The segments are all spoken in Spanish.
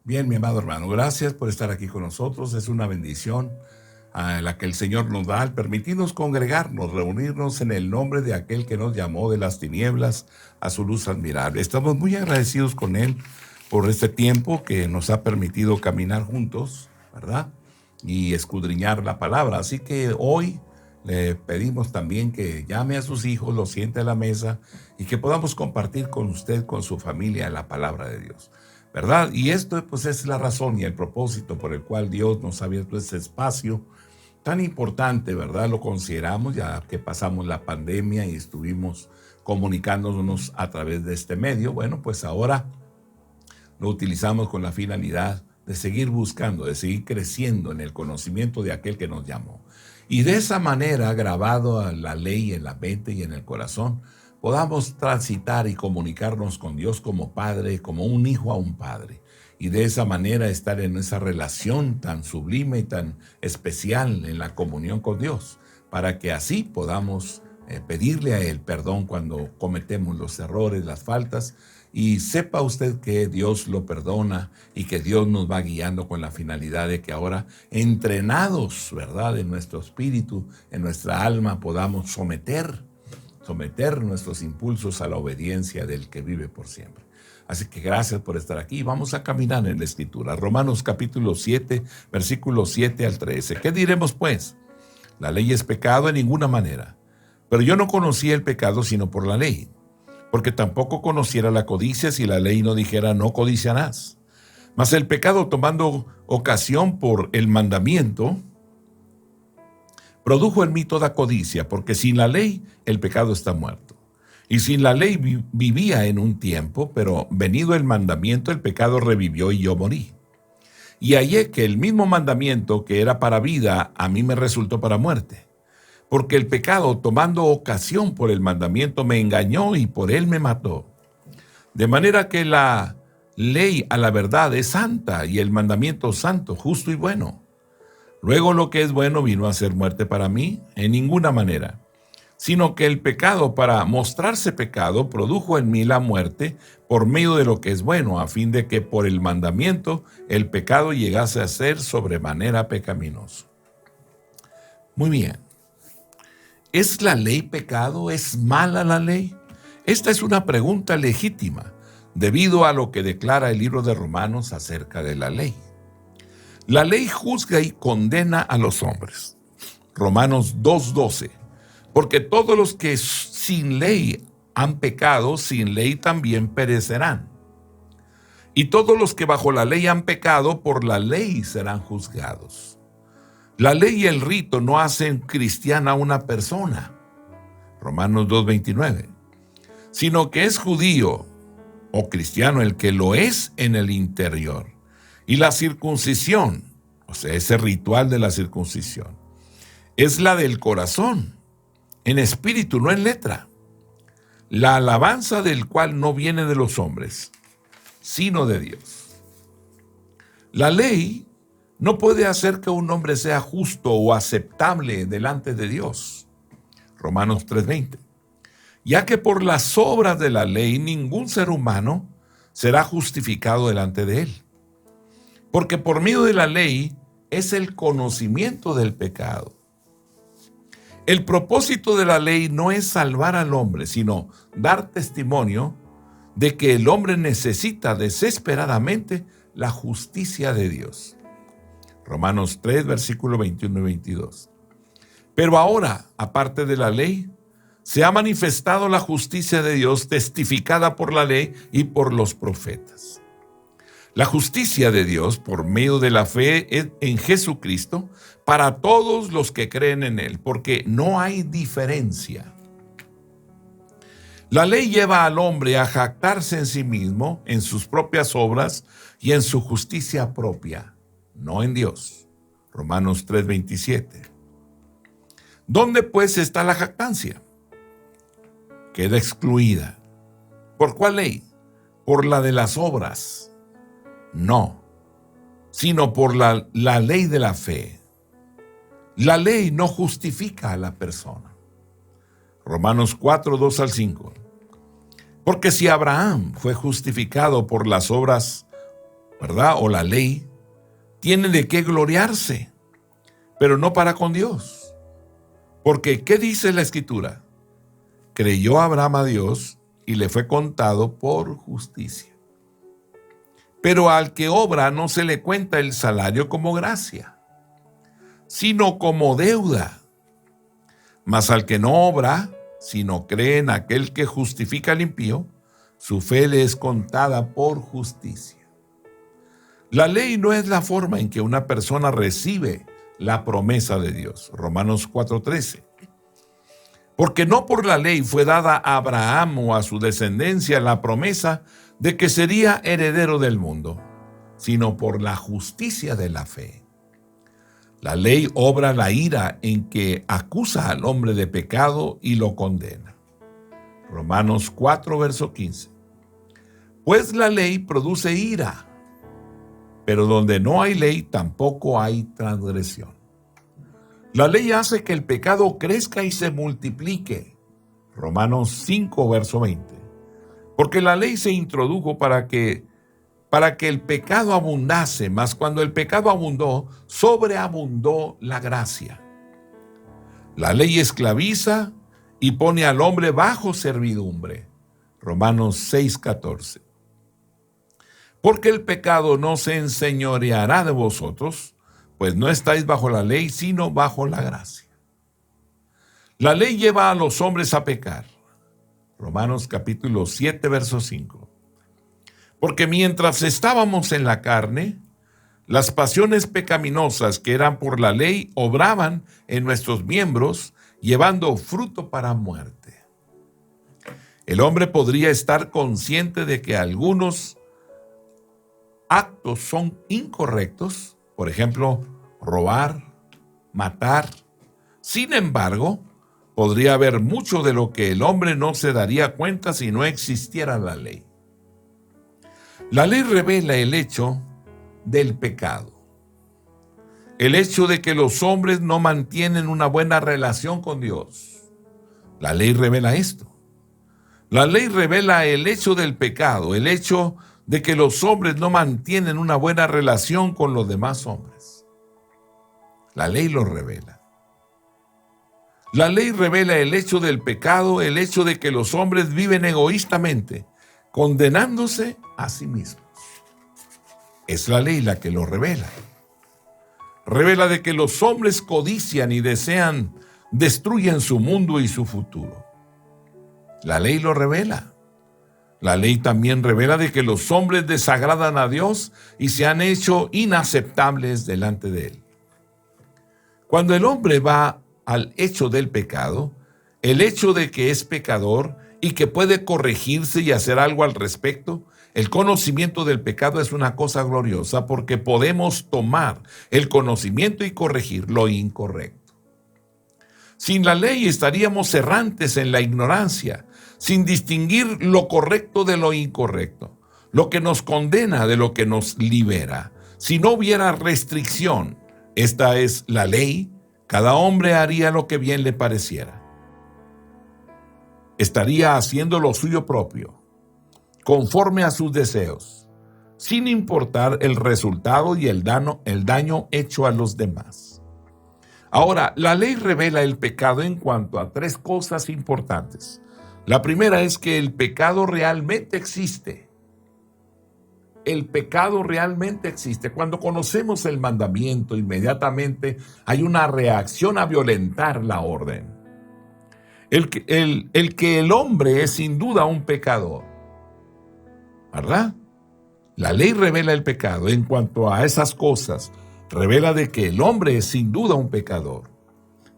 Bien, mi amado hermano, gracias por estar aquí con nosotros. Es una bendición la que el Señor nos da al permitirnos congregarnos, reunirnos en el nombre de aquel que nos llamó de las tinieblas a su luz admirable. Estamos muy agradecidos con Él por este tiempo que nos ha permitido caminar juntos, ¿verdad? Y escudriñar la palabra. Así que hoy le pedimos también que llame a sus hijos, los siente a la mesa y que podamos compartir con usted, con su familia, la palabra de Dios. ¿Verdad? Y esto pues es la razón y el propósito por el cual Dios nos ha abierto este espacio tan importante, ¿verdad? Lo consideramos ya que pasamos la pandemia y estuvimos comunicándonos a través de este medio. Bueno, pues ahora lo utilizamos con la finalidad de seguir buscando, de seguir creciendo en el conocimiento de aquel que nos llamó. Y de esa manera, grabado a la ley en la mente y en el corazón, podamos transitar y comunicarnos con Dios como Padre, como un hijo a un Padre. Y de esa manera estar en esa relación tan sublime y tan especial en la comunión con Dios, para que así podamos pedirle a Él perdón cuando cometemos los errores, las faltas, y sepa usted que Dios lo perdona y que Dios nos va guiando con la finalidad de que ahora, entrenados, ¿verdad?, en nuestro espíritu, en nuestra alma, podamos someter nuestros impulsos a la obediencia del que vive por siempre. Así que gracias por estar aquí. Vamos a caminar en la Escritura. Romanos capítulo 7, versículos 7 al 13. ¿Qué diremos pues? La ley es pecado en ninguna manera. Pero yo no conocía el pecado sino por la ley, porque tampoco conociera la codicia si la ley no dijera no codiciarás. Mas el pecado, tomando ocasión por el mandamiento, produjo en mí toda codicia, porque sin la ley el pecado está muerto. Y sin la ley vivía en un tiempo, pero venido el mandamiento, el pecado revivió y yo morí. Y hallé que el mismo mandamiento que era para vida, a mí me resultó para muerte. Porque el pecado, tomando ocasión por el mandamiento, me engañó y por él me mató. De manera que la ley a la verdad es santa y el mandamiento santo, justo y bueno. Luego lo que es bueno vino a ser muerte para mí, en ninguna manera, sino que el pecado, para mostrarse pecado, produjo en mí la muerte por medio de lo que es bueno, a fin de que por el mandamiento el pecado llegase a ser sobremanera pecaminoso. Muy bien. ¿Es la ley pecado? ¿Es mala la ley? Esta es una pregunta legítima, debido a lo que declara el libro de Romanos acerca de la ley. La ley juzga y condena a los hombres. Romanos 2:12. Porque todos los que sin ley han pecado, sin ley también perecerán. Y todos los que bajo la ley han pecado, por la ley serán juzgados. La ley y el rito no hacen cristiana a una persona. Romanos 2:29. Sino que es judío o cristiano el que lo es en el interior. Y la circuncisión, o sea, ese ritual de la circuncisión, es la del corazón, en espíritu, no en letra. La alabanza del cual no viene de los hombres, sino de Dios. La ley no puede hacer que un hombre sea justo o aceptable delante de Dios. Romanos 3:20. Ya que por las obras de la ley ningún ser humano será justificado delante de él. Porque por medio de la ley es el conocimiento del pecado. El propósito de la ley no es salvar al hombre, sino dar testimonio de que el hombre necesita desesperadamente la justicia de Dios. Romanos 3, versículo 21 y 22. Pero ahora, aparte de la ley, se ha manifestado la justicia de Dios testificada por la ley y por los profetas. La justicia de Dios por medio de la fe en Jesucristo para todos los que creen en Él, porque no hay diferencia. La ley lleva al hombre a jactarse en sí mismo, en sus propias obras y en su justicia propia, no en Dios. Romanos 3:27. ¿Dónde pues está la jactancia? Queda excluida. ¿Por cuál ley? ¿Por la de las obras? No, sino por la ley de la fe. La ley no justifica a la persona. Romanos 4, 2 al 5. Porque si Abraham fue justificado por las obras ¿verdad? O la ley, tiene de qué gloriarse, pero no para con Dios. Porque, ¿qué dice la Escritura? Creyó Abraham a Dios y le fue contado por justicia. Pero al que obra no se le cuenta el salario como gracia, sino como deuda. Mas al que no obra, sino cree en aquel que justifica al impío, su fe le es contada por justicia. La ley no es la forma en que una persona recibe la promesa de Dios. Romanos 4:13. Porque no por la ley fue dada a Abraham o a su descendencia la promesa de que sería heredero del mundo, sino por la justicia de la fe. La ley obra la ira en que acusa al hombre de pecado y lo condena. Romanos 4, verso 15. Pues la ley produce ira, pero donde no hay ley tampoco hay transgresión. La ley hace que el pecado crezca y se multiplique. Romanos 5, verso 20. Porque la ley se introdujo para que el pecado abundase, mas cuando el pecado abundó, sobreabundó la gracia. La ley esclaviza y pone al hombre bajo servidumbre. Romanos 6:14. Porque el pecado no se enseñoreará de vosotros, pues no estáis bajo la ley, sino bajo la gracia. La ley lleva a los hombres a pecar. Romanos capítulo 7, verso 5. Porque mientras estábamos en la carne, las pasiones pecaminosas que eran por la ley obraban en nuestros miembros, llevando fruto para muerte. El hombre podría estar consciente de que algunos actos son incorrectos, por ejemplo, robar, matar. Sin embargo, podría haber mucho de lo que el hombre no se daría cuenta si no existiera la ley. La ley revela el hecho del pecado, el hecho de que los hombres no mantienen una buena relación con Dios. La ley revela esto. La ley revela el hecho del pecado, el hecho de que los hombres no mantienen una buena relación con los demás hombres. La ley lo revela. La ley revela el hecho del pecado, el hecho de que los hombres viven egoístamente, condenándose a sí mismos. Es la ley la que lo revela. Revela de que los hombres codician y destruyen su mundo y su futuro. La ley lo revela. La ley también revela de que los hombres desagradan a Dios y se han hecho inaceptables delante de Él. Cuando el hombre va al hecho del pecado, el hecho de que es pecador y que puede corregirse y hacer algo al respecto, el conocimiento del pecado es una cosa gloriosa porque podemos tomar el conocimiento y corregir lo incorrecto. Sin la ley estaríamos errantes en la ignorancia, sin distinguir lo correcto de lo incorrecto, lo que nos condena de lo que nos libera. Si no hubiera restricción, esta es la ley, cada hombre haría lo que bien le pareciera. Estaría haciendo lo suyo propio, conforme a sus deseos, sin importar el resultado y el daño hecho a los demás. Ahora, la ley revela el pecado en cuanto a tres cosas importantes. La primera es que el pecado realmente existe. El pecado realmente existe. Cuando conocemos el mandamiento, inmediatamente hay una reacción a violentar la orden. El que el hombre es sin duda un pecador, ¿verdad? La ley revela el pecado en cuanto a esas cosas. Revela de que el hombre es sin duda un pecador.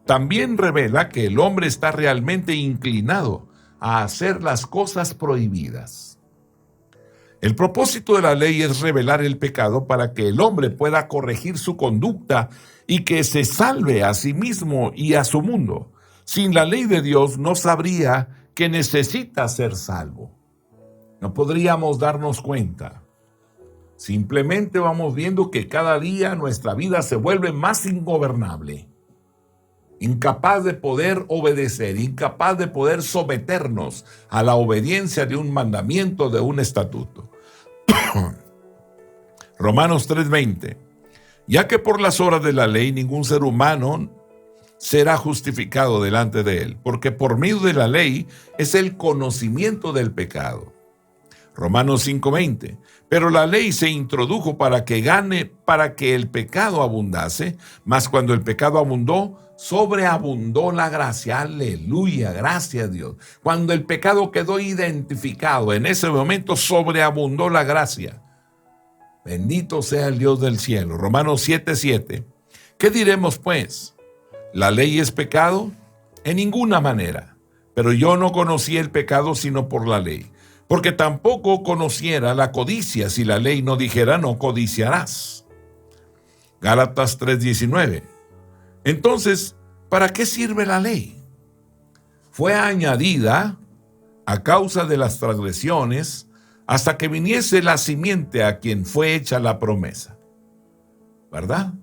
También revela que el hombre está realmente inclinado a hacer las cosas prohibidas. El propósito de la ley es revelar el pecado para que el hombre pueda corregir su conducta y que se salve a sí mismo y a su mundo. Sin la ley de Dios no sabría que necesita ser salvo. No podríamos darnos cuenta. Simplemente vamos viendo que cada día nuestra vida se vuelve más ingobernable, incapaz de poder obedecer, incapaz de poder someternos a la obediencia de un mandamiento, de un estatuto. Romanos 3:20. Ya que por las obras de la ley ningún ser humano será justificado delante de él, porque por medio de la ley es el conocimiento del pecado. Romanos 5:20. Pero la ley se introdujo para que el pecado abundase, mas cuando el pecado abundó, sobreabundó la gracia. Aleluya, gracias a Dios. Cuando el pecado quedó identificado, en ese momento sobreabundó la gracia. Bendito sea el Dios del cielo. Romanos 7:7. ¿Qué diremos pues? ¿La ley es pecado? En ninguna manera. Pero yo no conocí el pecado sino por la ley, porque tampoco conociera la codicia si la ley no dijera no codiciarás. Gálatas 3:19. Entonces, ¿para qué sirve la ley? Fue añadida a causa de las transgresiones hasta que viniese la simiente a quien fue hecha la promesa. ¿Verdad?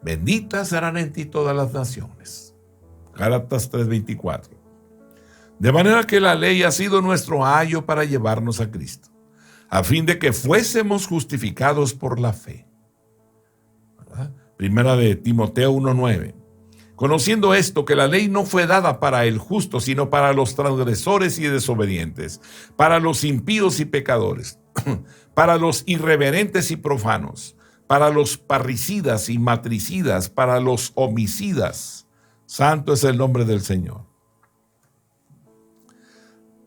Benditas serán en ti todas las naciones. Gálatas 3:24. De manera que la ley ha sido nuestro ayo para llevarnos a Cristo, a fin de que fuésemos justificados por la fe. ¿Verdad? Primera de Timoteo 1:9. Conociendo esto, que la ley no fue dada para el justo, sino para los transgresores y desobedientes, para los impíos y pecadores, para los irreverentes y profanos, para los parricidas y matricidas, para los homicidas. Santo es el nombre del Señor.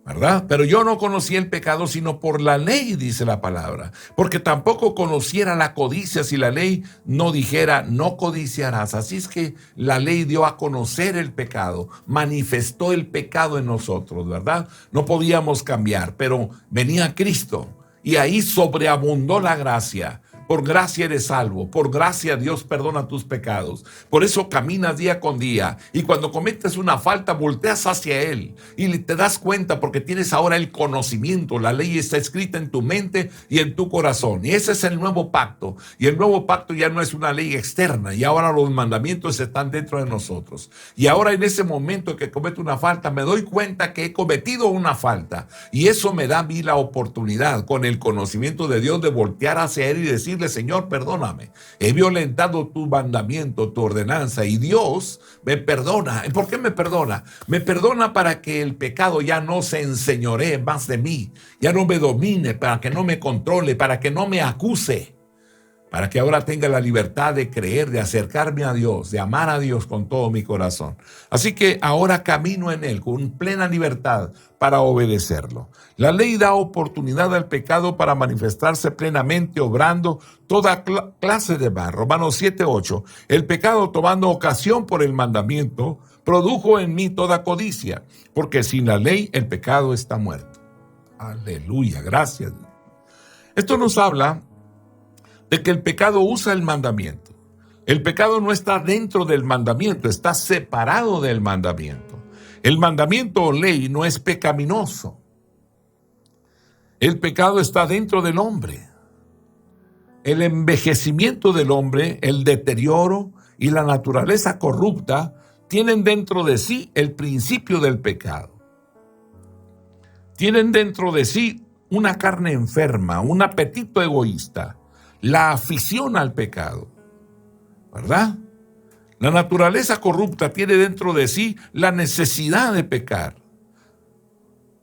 ¿Verdad? Pero yo no conocí el pecado sino por la ley, dice la palabra, porque tampoco conociera la codicia si la ley no dijera no codiciarás. Así es que la ley dio a conocer el pecado, manifestó el pecado en nosotros, ¿verdad? No podíamos cambiar, pero venía Cristo y ahí sobreabundó la gracia. Por gracia eres salvo, por gracia Dios perdona tus pecados. Por eso caminas día con día y cuando cometes una falta volteas hacia Él y te das cuenta porque tienes ahora el conocimiento. La ley está escrita en tu mente y en tu corazón y ese es el nuevo pacto. Y el nuevo pacto ya no es una ley externa y ahora los mandamientos están dentro de nosotros. Y ahora en ese momento que cometo una falta me doy cuenta que he cometido una falta y eso me da a mí la oportunidad con el conocimiento de Dios de voltear hacia Él y decirle: Señor, perdóname, he violentado tu mandamiento, tu ordenanza y Dios me perdona. ¿Por qué me perdona? Me perdona para que el pecado ya no se enseñoree más de mí, ya no me domine, para que no me controle, para que no me acuse, para que ahora tenga la libertad de creer, de acercarme a Dios, de amar a Dios con todo mi corazón. Así que ahora camino en Él con plena libertad para obedecerlo. La ley da oportunidad al pecado para manifestarse plenamente, obrando toda clase de mal. Romanos 7:8. El pecado, tomando ocasión por el mandamiento, produjo en mí toda codicia, porque sin la ley el pecado está muerto. Aleluya, gracias. Esto nos habla de que el pecado usa el mandamiento. El pecado no está dentro del mandamiento, está separado del mandamiento. El mandamiento o ley no es pecaminoso. El pecado está dentro del hombre. El envejecimiento del hombre, el deterioro y la naturaleza corrupta tienen dentro de sí el principio del pecado. Tienen dentro de sí una carne enferma, un apetito egoísta, la afición al pecado, ¿verdad? La naturaleza corrupta tiene dentro de sí la necesidad de pecar.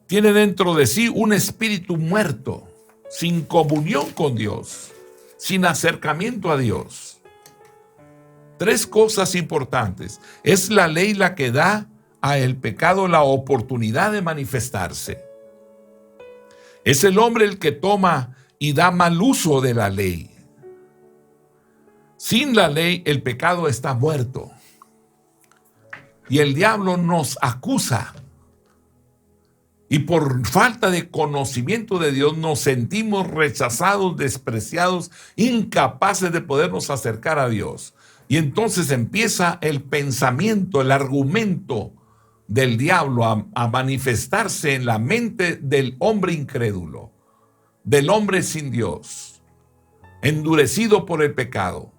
Tiene dentro de sí un espíritu muerto, sin comunión con Dios, sin acercamiento a Dios. Tres cosas importantes. Es la ley la que da a el pecado la oportunidad de manifestarse. Es el hombre el que toma y da mal uso de la ley. Sin la ley, el pecado está muerto. Y el diablo nos acusa. Y por falta de conocimiento de Dios nos sentimos rechazados, despreciados, incapaces de podernos acercar a Dios. Y entonces empieza el pensamiento, el argumento del diablo a manifestarse en la mente del hombre incrédulo, del hombre sin Dios, endurecido por el pecado.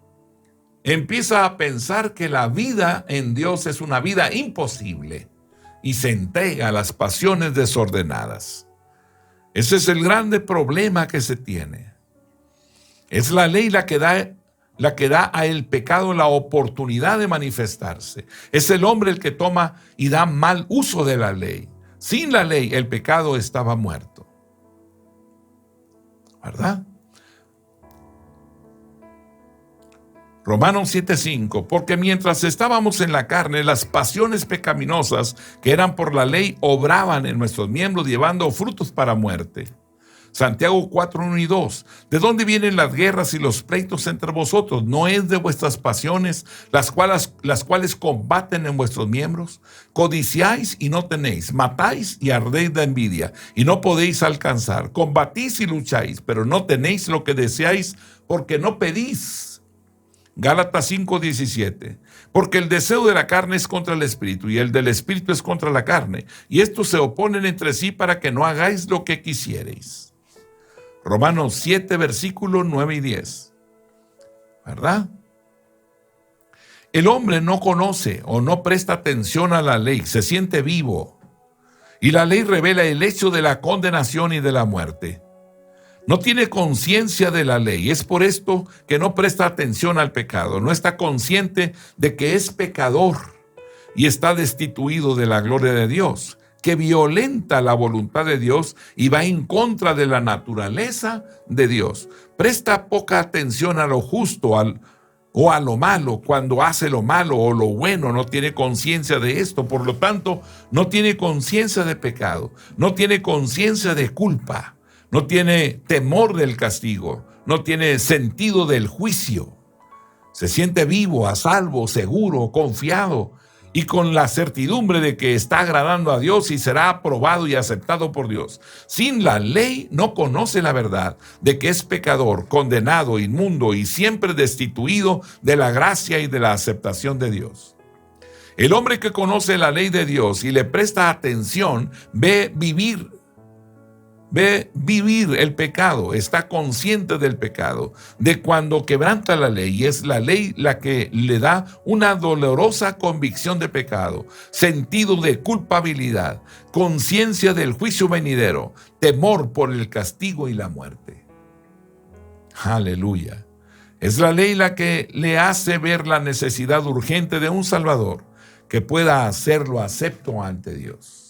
Empieza a pensar que la vida en Dios es una vida imposible y se entrega a las pasiones desordenadas. Ese es el grande problema que se tiene. Es la ley la que da a el pecado la oportunidad de manifestarse. Es el hombre el que toma y da mal uso de la ley. Sin la ley, el pecado estaba muerto. ¿Verdad? Romanos 7:5, porque mientras estábamos en la carne, las pasiones pecaminosas que eran por la ley obraban en nuestros miembros, llevando frutos para muerte. Santiago 4:1 y 2, ¿de dónde vienen las guerras y los pleitos entre vosotros? ¿No es de vuestras pasiones las cuales combaten en vuestros miembros? Codiciáis y no tenéis, matáis y ardéis de envidia, y no podéis alcanzar. Combatís y lucháis, pero no tenéis lo que deseáis, porque no pedís. Gálatas 5:17, porque el deseo de la carne es contra el espíritu y el del espíritu es contra la carne, y estos se oponen entre sí para que no hagáis lo que quisiereis. Romanos 7, versículos 9 y 10. ¿Verdad? El hombre no conoce o no presta atención a la ley, se siente vivo, y la ley revela el hecho de la condenación y de la muerte. No tiene conciencia de la ley, es por esto que no presta atención al pecado, no está consciente de que es pecador y está destituido de la gloria de Dios, que violenta la voluntad de Dios y va en contra de la naturaleza de Dios. Presta poca atención a lo justo o a lo malo, cuando hace lo malo o lo bueno, no tiene conciencia de esto, por lo tanto, no tiene conciencia de pecado, no tiene conciencia de culpa. No tiene temor del castigo, no tiene sentido del juicio. Se siente vivo, a salvo, seguro, confiado y con la certidumbre de que está agradando a Dios y será aprobado y aceptado por Dios. Sin la ley no conoce la verdad de que es pecador, condenado, inmundo y siempre destituido de la gracia y de la aceptación de Dios. El hombre que conoce la ley de Dios y le presta atención ve vivir el pecado, está consciente del pecado, de cuando quebranta la ley, y es la ley la que le da una dolorosa convicción de pecado, sentido de culpabilidad, conciencia del juicio venidero, temor por el castigo y la muerte. Aleluya. Es la ley la que le hace ver la necesidad urgente de un Salvador que pueda hacerlo acepto ante Dios.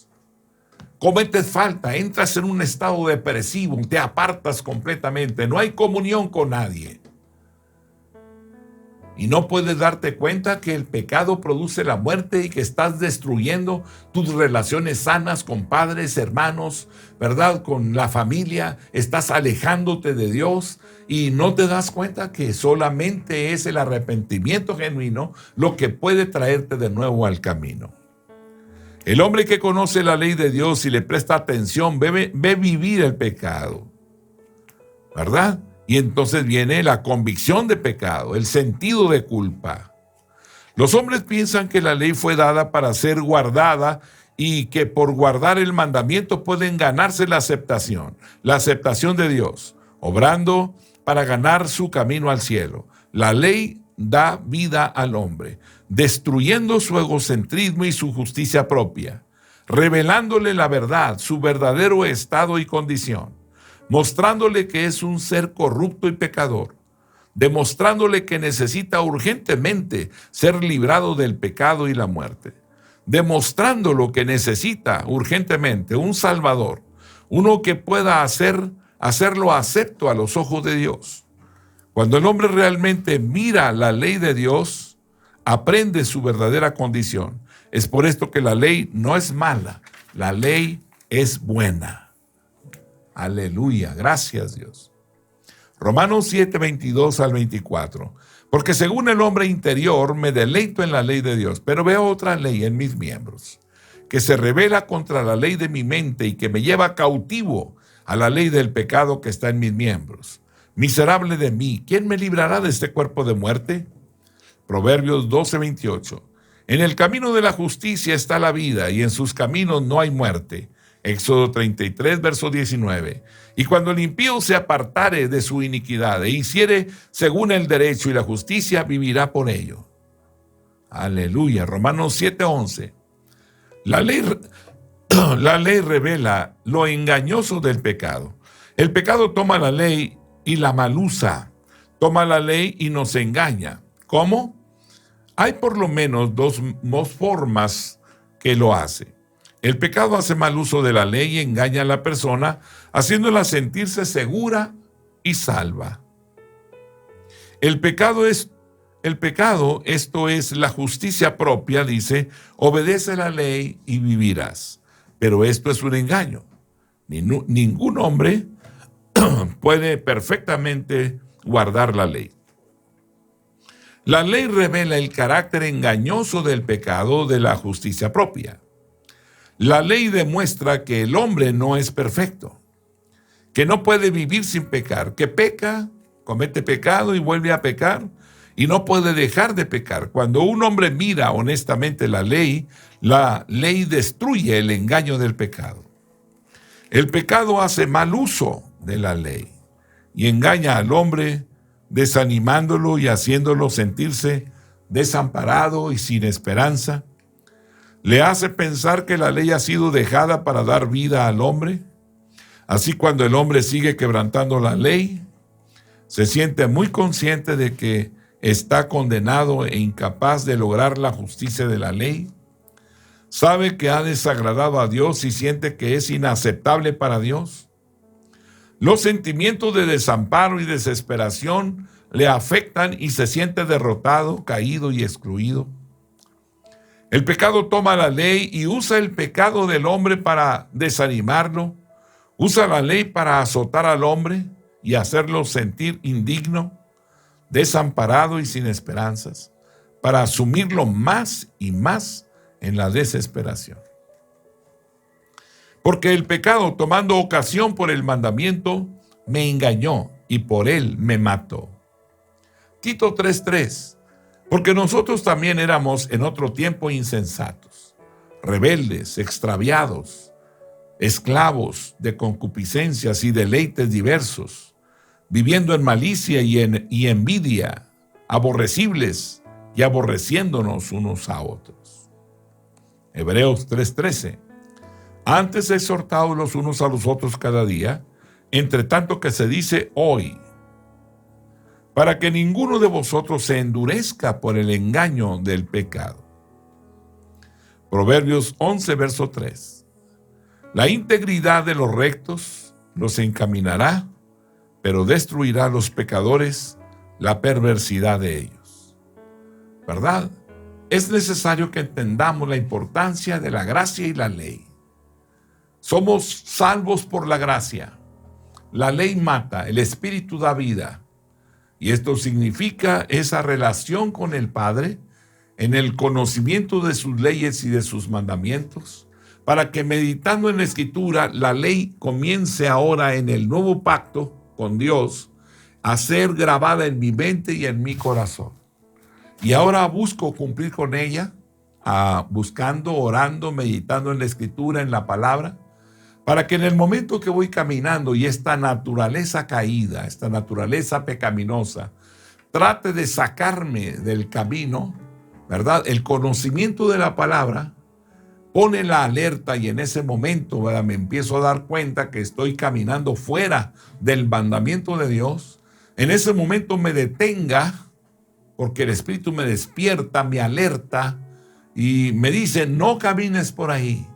Cometes falta, entras en un estado depresivo, te apartas completamente, no hay comunión con nadie. Y no puedes darte cuenta que el pecado produce la muerte y que estás destruyendo tus relaciones sanas con padres, hermanos, ¿verdad? Con la familia, estás alejándote de Dios y no te das cuenta que solamente es el arrepentimiento genuino lo que puede traerte de nuevo al camino. El hombre que conoce la ley de Dios y le presta atención ve vivir el pecado, ¿verdad? Y entonces viene la convicción de pecado, el sentido de culpa. Los hombres piensan que la ley fue dada para ser guardada y que por guardar el mandamiento pueden ganarse la aceptación de Dios, obrando para ganar su camino al cielo. La ley da vida al hombre, destruyendo su egocentrismo y su justicia propia, revelándole la verdad, su verdadero estado y condición, mostrándole que es un ser corrupto y pecador, demostrándole que necesita urgentemente ser librado del pecado y la muerte, demostrando que necesita urgentemente un Salvador, uno que pueda hacerlo acepto a los ojos de Dios. Cuando el hombre realmente mira la ley de Dios, aprende su verdadera condición. Es por esto que la ley no es mala, la ley es buena. Aleluya, gracias Dios. Romanos 7, 22 al 24. Porque según el hombre interior me deleito en la ley de Dios, pero veo otra ley en mis miembros, que se rebela contra la ley de mi mente y que me lleva cautivo a la ley del pecado que está en mis miembros. Miserable de mí, ¿quién me librará de este cuerpo de muerte? Proverbios 12, 28. En el camino de la justicia está la vida, y en sus caminos no hay muerte. Éxodo 33, verso 19. Y cuando el impío se apartare de su iniquidad e hiciere según el derecho y la justicia, vivirá por ello. Aleluya. Romanos 7, 11. La ley revela lo engañoso del pecado. El pecado toma la ley y la mal usa. toma la ley y nos engaña. ¿Cómo? Hay por lo menos dos formas que lo hace. El pecado hace mal uso de la ley y engaña a la persona, haciéndola sentirse segura y salva. El pecado, esto es la justicia propia, dice, obedece la ley y vivirás. Pero esto es un engaño. Ningún hombre puede perfectamente guardar la ley. La ley revela el carácter engañoso del pecado de la justicia propia. La ley demuestra que el hombre no es perfecto, que no puede vivir sin pecar, que peca, comete pecado y vuelve a pecar y no puede dejar de pecar. Cuando un hombre mira honestamente la ley destruye el engaño del pecado. El pecado hace mal uso de la ley y engaña al hombre, desanimándolo y haciéndolo sentirse desamparado y sin esperanza. Le hace pensar que la ley ha sido dejada para dar vida al hombre. Así, cuando el hombre sigue quebrantando la ley, se siente muy consciente de que está condenado e incapaz de lograr la justicia de la ley. Sabe que ha desagradado a Dios y siente que es inaceptable para Dios. Los sentimientos de desamparo y desesperación le afectan y se siente derrotado, caído y excluido. El pecado toma la ley y usa el pecado del hombre para desanimarlo. Usa la ley para azotar al hombre y hacerlo sentir indigno, desamparado y sin esperanzas, para sumirlo más y más en la desesperación. Porque el pecado, tomando ocasión por el mandamiento, me engañó y por él me mató. Tito 3:3. Porque nosotros también éramos en otro tiempo insensatos, rebeldes, extraviados, esclavos de concupiscencias y deleites diversos, viviendo en malicia y envidia, aborrecibles y aborreciéndonos unos a otros. Hebreos 3:13. Antes exhortaos los unos a los otros cada día, entre tanto que se dice hoy, para que ninguno de vosotros se endurezca por el engaño del pecado. Proverbios 11, verso 3. La integridad de los rectos los encaminará, pero destruirá a los pecadores la perversidad de ellos. ¿Verdad? Es necesario que entendamos la importancia de la gracia y la ley. Somos salvos por la gracia. La ley mata, el Espíritu da vida. Y esto significa esa relación con el Padre en el conocimiento de sus leyes y de sus mandamientos, para que meditando en la Escritura, la ley comience ahora en el nuevo pacto con Dios a ser grabada en mi mente y en mi corazón. Y ahora busco cumplir con ella, buscando, orando, meditando en la Escritura, en la palabra, para que en el momento que voy caminando y esta naturaleza caída, esta naturaleza pecaminosa, trate de sacarme del camino, ¿verdad? El conocimiento de la palabra pone la alerta y en ese momento, ¿verdad?, me empiezo a dar cuenta que estoy caminando fuera del mandamiento de Dios. En ese momento me detenga, porque el Espíritu me despierta, me alerta y me dice, no camines por ahí.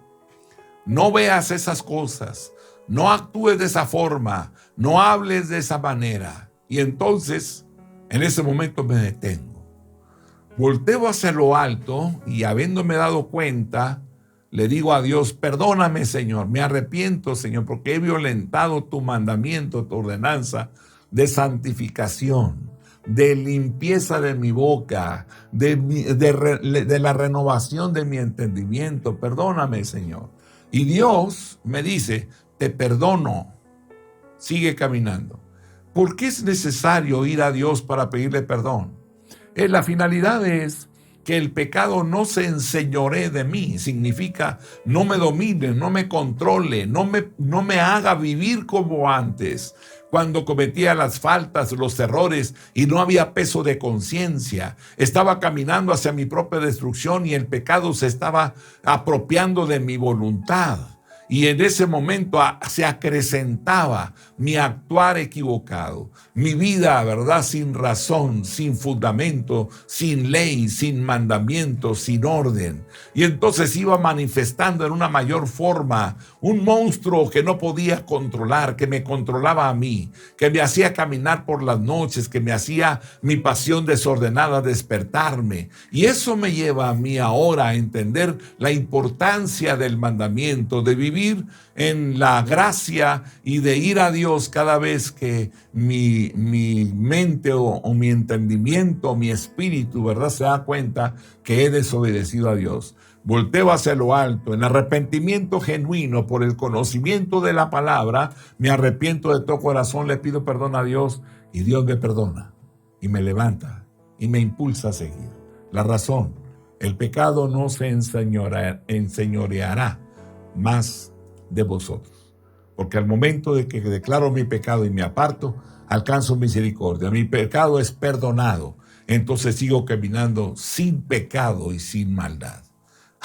No veas esas cosas, no actúes de esa forma, no hables de esa manera. Y entonces, en ese momento me detengo. Volteo hacia lo alto y habiéndome dado cuenta, le digo a Dios, perdóname, Señor, me arrepiento, Señor, porque he violentado tu mandamiento, tu ordenanza de santificación, de limpieza de mi boca, de la renovación de mi entendimiento. Perdóname, Señor. Y Dios me dice, te perdono, sigue caminando. ¿Por qué es necesario ir a Dios para pedirle perdón? La finalidad es que el pecado no se enseñoree de mí. Significa no me domine, no me controle, no me haga vivir como antes, cuando cometía las faltas, los errores y no había peso de conciencia. Estaba caminando hacia mi propia destrucción y el pecado se estaba apropiando de mi voluntad. Y en ese momento se acrecentaba mi actuar equivocado, mi vida, ¿verdad? Sin razón, sin fundamento, sin ley, sin mandamiento, sin orden. Y entonces iba manifestando en una mayor forma un monstruo que no podía controlar, que me controlaba a mí, que me hacía caminar por las noches, que me hacía mi pasión desordenada despertarme. Y eso me lleva a mí ahora a entender la importancia del mandamiento, de vivir en la gracia y de ir a Dios cada vez que mi mente o mi entendimiento, o mi espíritu, ¿verdad?, se da cuenta que he desobedecido a Dios. Volteo hacia lo alto, en arrepentimiento genuino por el conocimiento de la palabra, me arrepiento de todo corazón, le pido perdón a Dios y Dios me perdona y me levanta y me impulsa a seguir. La razón, el pecado no se enseñoreará más de vosotros, porque al momento de que declaro mi pecado y me aparto, alcanzo misericordia, mi pecado es perdonado, entonces sigo caminando sin pecado y sin maldad.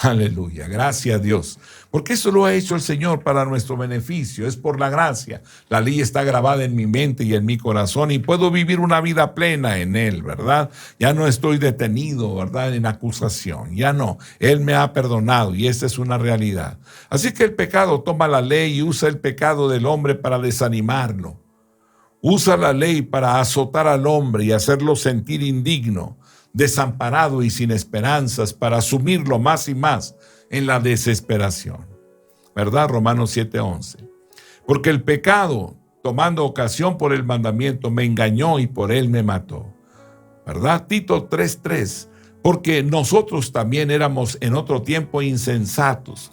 Aleluya, gracias a Dios, porque eso lo ha hecho el Señor para nuestro beneficio, es por la gracia. La ley está grabada en mi mente y en mi corazón y puedo vivir una vida plena en Él, ¿verdad? Ya no estoy detenido, ¿verdad?, en acusación, ya no, Él me ha perdonado y esta es una realidad. Así que el pecado toma la ley y usa el pecado del hombre para desanimarlo. Usa la ley para azotar al hombre y hacerlo sentir indigno, desamparado y sin esperanzas, para asumirlo más y más en la desesperación. ¿Verdad? Romanos 7:11. Porque el pecado, tomando ocasión por el mandamiento, me engañó y por él me mató. ¿Verdad? Tito 3:3. Porque nosotros también éramos en otro tiempo insensatos,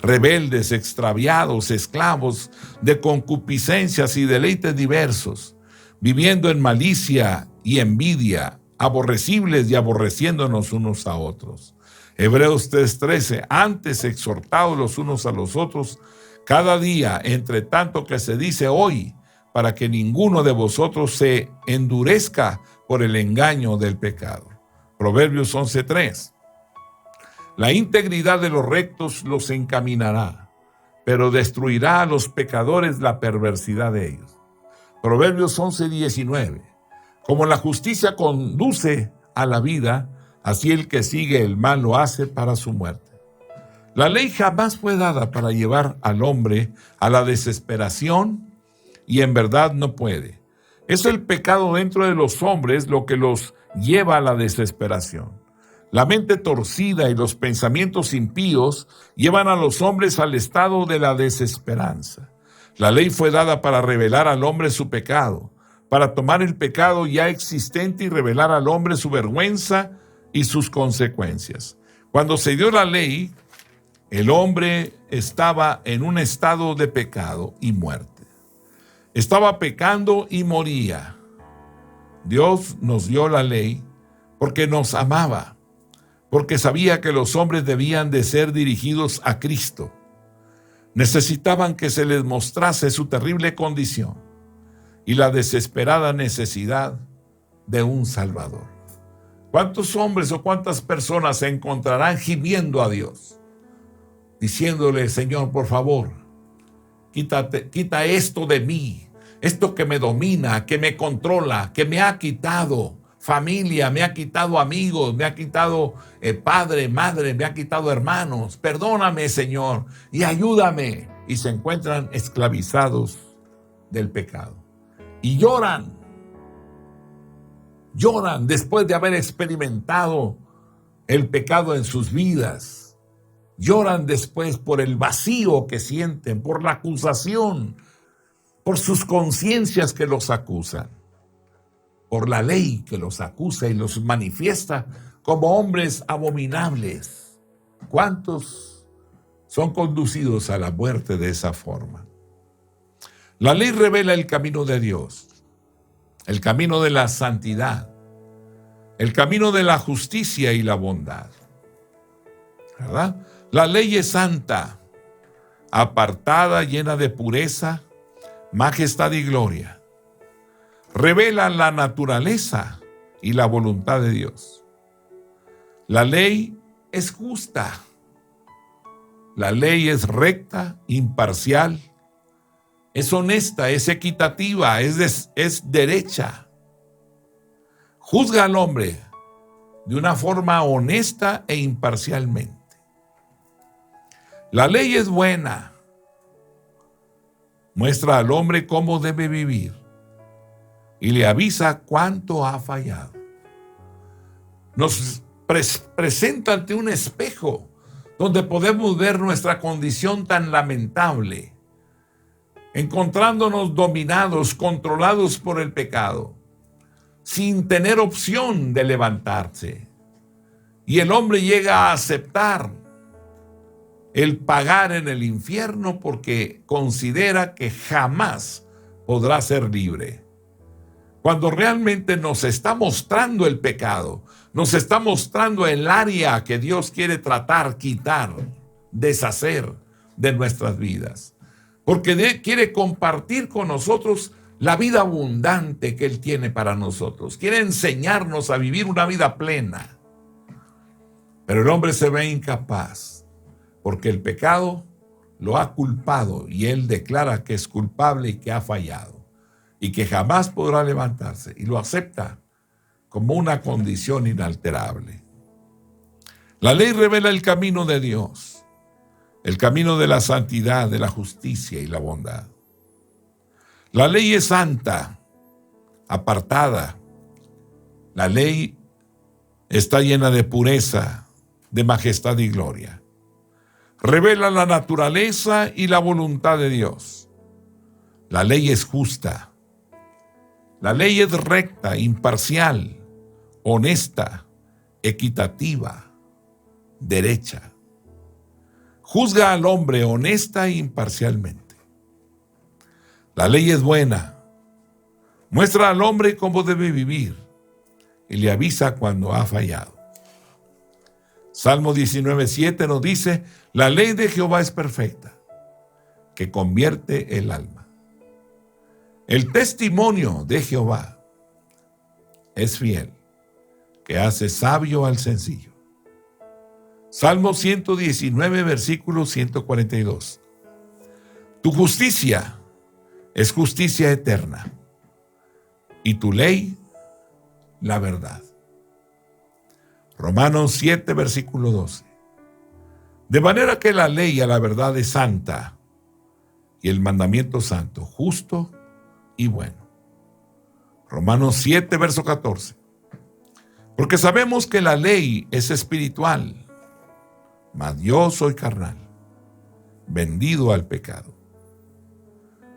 rebeldes, extraviados, esclavos de concupiscencias y deleites diversos, viviendo en malicia y envidia, aborrecibles y aborreciéndonos unos a otros. Hebreos 3:13, antes exhortados los unos a los otros, cada día, entre tanto que se dice hoy, para que ninguno de vosotros se endurezca por el engaño del pecado. Proverbios 11:3. La integridad de los rectos los encaminará, pero destruirá a los pecadores la perversidad de ellos. Proverbios 11:19. Como la justicia conduce a la vida, así el que sigue el mal lo hace para su muerte. La ley jamás fue dada para llevar al hombre a la desesperación y en verdad no puede. Es el pecado dentro de los hombres lo que los lleva a la desesperación. La mente torcida y los pensamientos impíos llevan a los hombres al estado de la desesperanza. La ley fue dada para revelar al hombre su pecado, para tomar el pecado ya existente y revelar al hombre su vergüenza y sus consecuencias. Cuando se dio la ley, el hombre estaba en un estado de pecado y muerte. Estaba pecando y moría. Dios nos dio la ley porque nos amaba, porque sabía que los hombres debían de ser dirigidos a Cristo. Necesitaban que se les mostrase su terrible condición y la desesperada necesidad de un Salvador. ¿Cuántos hombres o cuántas personas se encontrarán gimiendo a Dios, diciéndole: Señor, por favor, quita esto de mí, esto que me domina, que me controla, que me ha quitado familia, me ha quitado amigos, me ha quitado padre, madre, me ha quitado hermanos. Perdóname, Señor, y ayúdame. Y se encuentran esclavizados del pecado. Y lloran después de haber experimentado el pecado en sus vidas. Lloran después por el vacío que sienten, por la acusación, por sus conciencias que los acusan, por la ley que los acusa y los manifiesta como hombres abominables. ¿Cuántos son conducidos a la muerte de esa forma? La ley revela el camino de Dios, el camino de la santidad, el camino de la justicia y la bondad, ¿verdad? La ley es santa, apartada, llena de pureza, majestad y gloria. Revela la naturaleza y la voluntad de Dios. La ley es justa. La ley es recta, imparcial, es honesta, es equitativa, es derecha. Juzga al hombre de una forma honesta e imparcialmente. La ley es buena. Muestra al hombre cómo debe vivir y le avisa cuánto ha fallado. Nos presenta ante un espejo donde podemos ver nuestra condición tan lamentable, encontrándonos dominados, controlados por el pecado, sin tener opción de levantarse. Y el hombre llega a aceptar el pagar en el infierno porque considera que jamás podrá ser libre. Cuando realmente nos está mostrando el pecado, nos está mostrando el área que Dios quiere tratar, quitar, deshacer de nuestras vidas. Porque quiere compartir con nosotros la vida abundante que Él tiene para nosotros. Quiere enseñarnos a vivir una vida plena. Pero el hombre se ve incapaz porque el pecado lo ha culpado y Él declara que es culpable y que ha fallado y que jamás podrá levantarse, y lo acepta como una condición inalterable. La ley revela el camino de Dios, el camino de la santidad, de la justicia y la bondad. La ley es santa, apartada. La ley está llena de pureza, de majestad y gloria. Revela la naturaleza y la voluntad de Dios. La ley es justa. La ley es recta, imparcial, honesta, equitativa, derecha. Juzga al hombre honesta e imparcialmente. La ley es buena. Muestra al hombre cómo debe vivir y le avisa cuando ha fallado. Salmo 19:7 nos dice: la ley de Jehová es perfecta, que convierte el alma. El testimonio de Jehová es fiel, que hace sabio al sencillo. Salmo 119, versículo 142. Tu justicia es justicia eterna, y tu ley, la verdad. Romanos 7, versículo 12. De manera que la ley a la verdad es santa, y el mandamiento santo, justo y bueno. Romanos 7, verso 14. Porque sabemos que la ley es espiritual, mas yo soy carnal, vendido al pecado.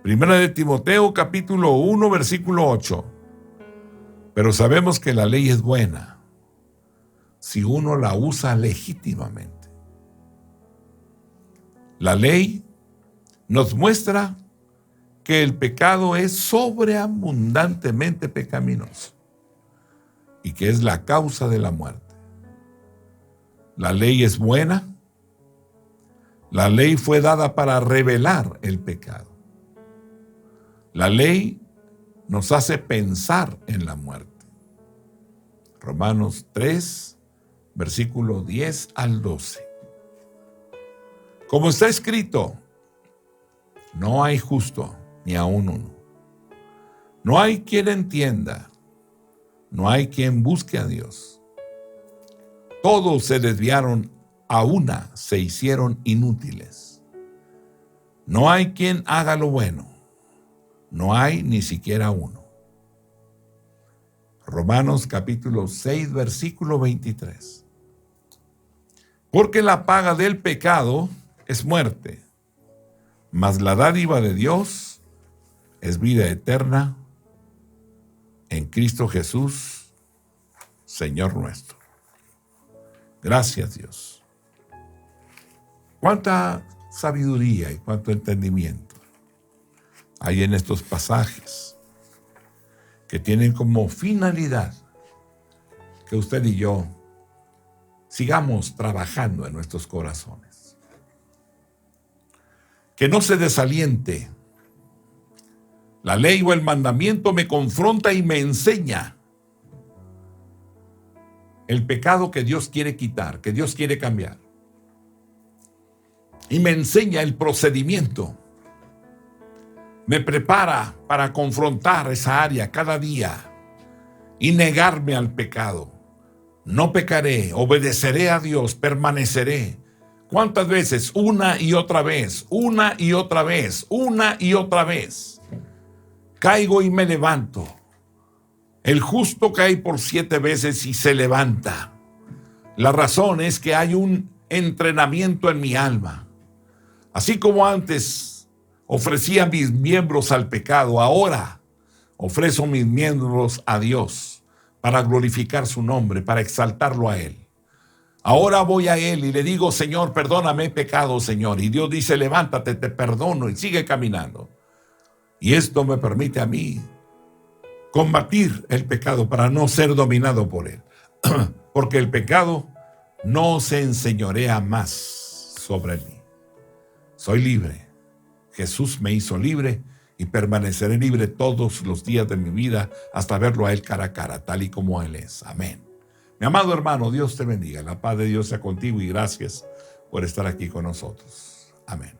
Primera de Timoteo, capítulo 1, versículo 8. Pero sabemos que la ley es buena si uno la usa legítimamente. La ley nos muestra que el pecado es sobreabundantemente pecaminoso y que es la causa de la muerte. La ley es buena. La ley fue dada para revelar el pecado. La ley nos hace pensar en la muerte. Romanos 3, versículo 10 al 12. Como está escrito, no hay justo ni aun uno. No hay quien entienda, no hay quien busque a Dios. Todos se desviaron, a una se hicieron inútiles. No hay quien haga lo bueno, no hay ni siquiera uno. Romanos capítulo 6, versículo 23. Porque la paga del pecado es muerte, mas la dádiva de Dios es vida eterna en Cristo Jesús, Señor nuestro. Gracias, Dios. Cuánta sabiduría y cuánto entendimiento hay en estos pasajes que tienen como finalidad que usted y yo sigamos trabajando en nuestros corazones. Que no se desaliente. La ley o el mandamiento me confronta y me enseña el pecado que Dios quiere quitar, que Dios quiere cambiar. y me enseña el procedimiento. Me prepara para confrontar esa área cada día y negarme al pecado. No pecaré, obedeceré a Dios, permaneceré. ¿Cuántas veces? Una y otra vez, una y otra vez, una y otra vez. Caigo y me levanto. El justo cae por 7 veces y se levanta. La razón es que hay un entrenamiento en mi alma. Así como antes ofrecía mis miembros al pecado, ahora ofrezco mis miembros a Dios para glorificar su nombre, para exaltarlo a Él. Ahora voy a Él y le digo, Señor, perdóname, he pecado, Señor. Y Dios dice, levántate, te perdono, y sigue caminando. Y esto me permite a mí combatir el pecado para no ser dominado por él. Porque el pecado no se enseñorea más sobre mí. Soy libre. Jesús me hizo libre y permaneceré libre todos los días de mi vida hasta verlo a Él cara a cara, tal y como Él es. Amén. Mi amado hermano, Dios te bendiga. La paz de Dios sea contigo y gracias por estar aquí con nosotros. Amén.